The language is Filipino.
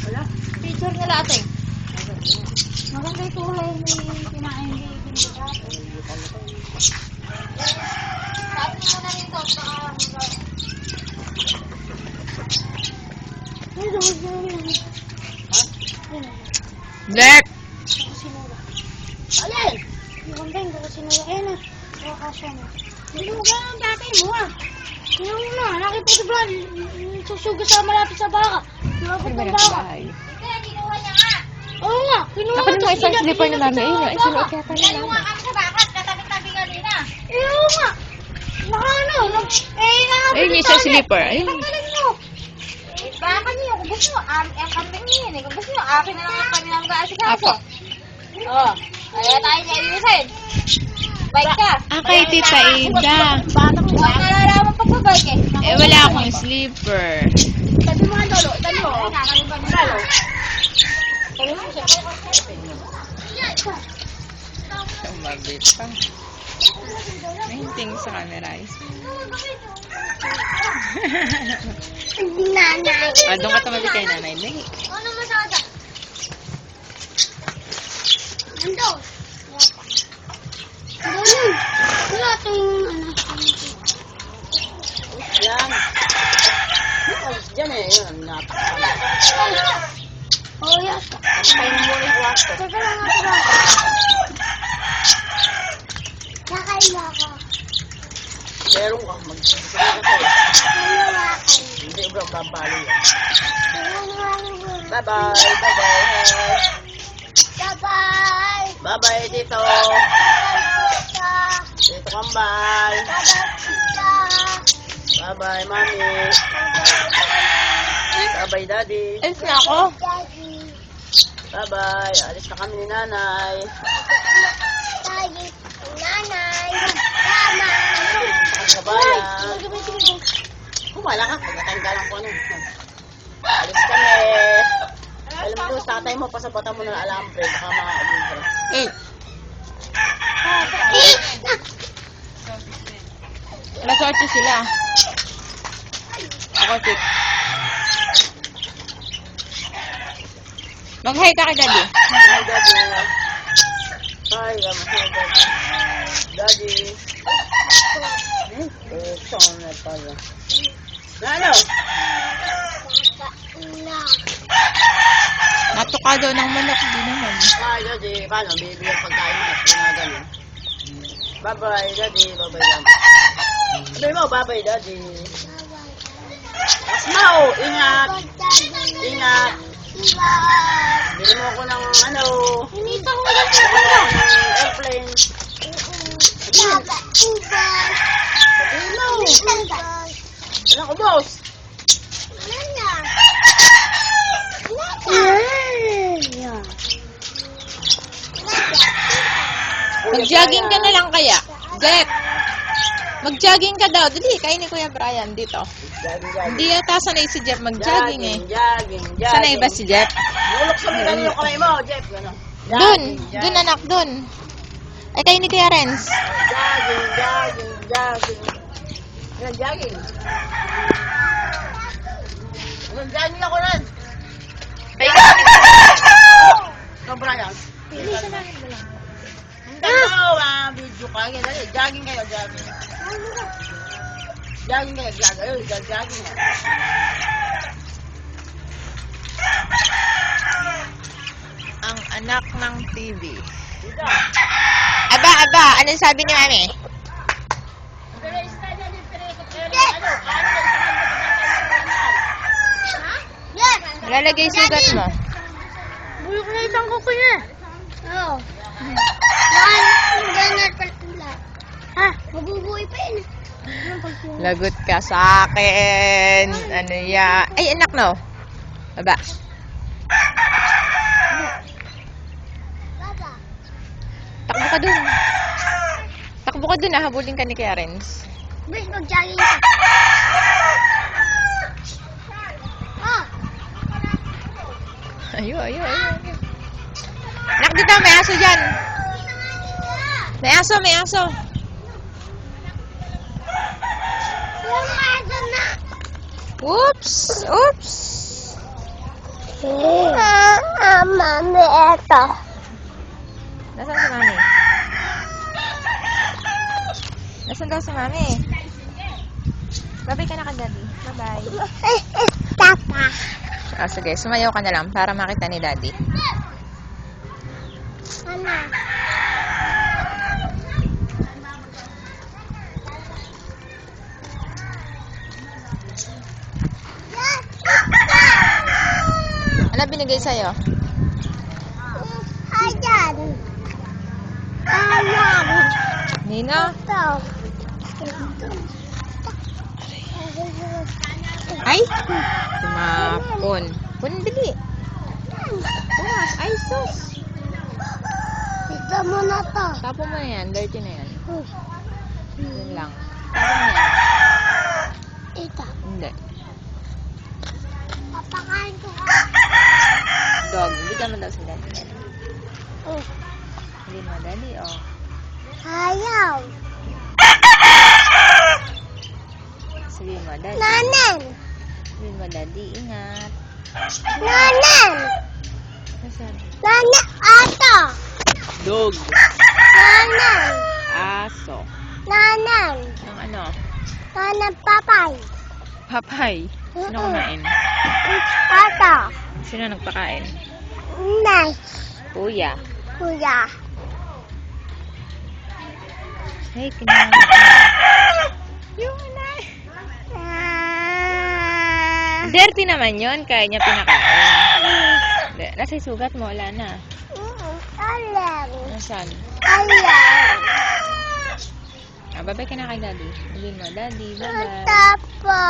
Wala. Picture nila ating. Maganda yung tulay ni kinain ni Bindato. Sabi mo na rin ito. Black! Alin? Yung kambing, baka sinula. Ayun na. Baka kasya na. Sinuga ang dati mo ah. Sinuga na. Nakita ko ba? Susuga sa malapit sa baka. Malapit ng baka. Hindi, kinuha niya nga. Oo nga. Kinuha Ako naman isang slipper na mami. Ayun, ay sinuot yata na Kinuha mama. kami sa bakat. Katabi-tabi kanina. Oo nga. Baka ano. Nakapit Ayun yung isang slipper. Ayun. Tanggalin mo. Baka niyo. Kung gusto nyo, ang kambing niyo yun eh. Kung gusto nyo, akin na lang ang kami ng kaasikaso. Apo. Oo. Kaya tayo niya ayusin. Bike ka. Kay Tita Ida. Huwag ka lalaman pagbabike eh. Eh, wala akong slipper. Tabi mo nga lolo. Tabi mo. Nakakalipan mo lalo. Tabi mo siya. Umabit pa. Nahinting sa camera. Nanay. Doon ka tumabi kay nanay. Dali. Ano masada? Ando. Wala tayong ano. Yan. Diyan eh. Yun. Natakpan. Oh, yes. Tayo mo rin wasto. Teka lang ako ba? Nakaila ka. Meron ka. Mag-sige ka sa'yo. Nakaila. Hindi bro. Babalo yan. Bye-bye. Bye-bye. Bye-bye. Bye-bye. Bye-bye dito. Dito kambal. Bye-bye mami. Bye-bye daddy. Alis na ako. Bye-bye. Alis na kami ni nanay. Nanay. Sa bayan. Kumala ka. Pagkatangga lang ko ano. Alis kami. Alam ko, tatay mo, pasabata mo ng alambre. Baka makakalibre. Eh, alas 8 sila. Ako 6. Mag-hi ka kay daddy. Hi, daddy. Hi, hi, daddy. Daddy. Saan na pala? Ano? Natuka daw ng manok. Di naman. Hi, daddy. Paano? Bibigyan pagkain mo. Ginagaling. Bye-bye, daddy. Bye-bye, daddy. Sabi mo, bye-bye, daddy. Asmao, ingat. Ingat. Bili mo ako ng ano. Hinita ko Airplane. Sabihin mo. Alam ko, boss. Mag-jogging ka na lang kaya. Jeff. Mag-jogging ka daw. Dali, kain ni Kuya Brian dito. Hindi yata sanay si Jeff mag-jogging eh. Jogging. Sanay ba si Jeff? Mulok sa mga yung kamay mo, Jeff. Gano'n. Dun. Dun anak, dun. Ay, kain ni Kuya Renz. Jogging. Yan, jogging. Yan, jogging ako rin. Sobra yan. Video ka. Jogging kayo, jogging. Jogging kayo, jogging. Ang anak ng TV. Dito. Aba, anong sabi ni Mami? Lalagay sugat mo. Bulok na isang kuko niya. Oo. Ganyan pala. Ha? Mabubuhay pa yun. Lagot ka sa akin. Ano ya? Ay, anak no. Aba. Baba. Takbo ka dun. Takbo ka dun, habulin ka ni Kuya Renz. Bis, mag-jogging ka. Ah. Ayo. Anak, dito, may aso dyan. May aso. Yung aso na. Oops. Mami, eto. Nasaan si Mami? Nasaan daw si Mami? Babay ka na ka, Daddy. Bye-bye. Tapa. Ah, sige, sumayaw ka na lang para makita ni Daddy. Ano? Ano binigay sa'yo? Ayan. Ayan. Nino? Ito. Ay! Tumapon. Pun, dali. Tumas. Ay, sus. Ito mo na to. Tapo mo na yan. Dirty na yan. Hmm. Yun lang. Tapo mo yan. Ito. Hindi. Papakain ko. Dog. Bigyan mo daw si Daddy. Hmm. Hindi mo, Daddy, oh. Ayaw. Sabihin mo, Daddy. Nanan. Sabihin mo, Daddy, ingat. Nanan. Nasaan? Nanan. Ato. Dog. Nanan. Aso. Nanan. Ang ano? Nanan papay. Papay. Sino kumain? Ato. Sino nagpakain? Nay. Kuya. Kuya. Hey, kinain. Yung anay. Dirty naman yun. Kaya niya pinakain. Hindi. Nasa yung sugat mo. Wala na. Alam. Nasaan? Alam. Ah, babay ka na kay Daddy. Sabihin mo, Daddy, bye-bye. Tapo.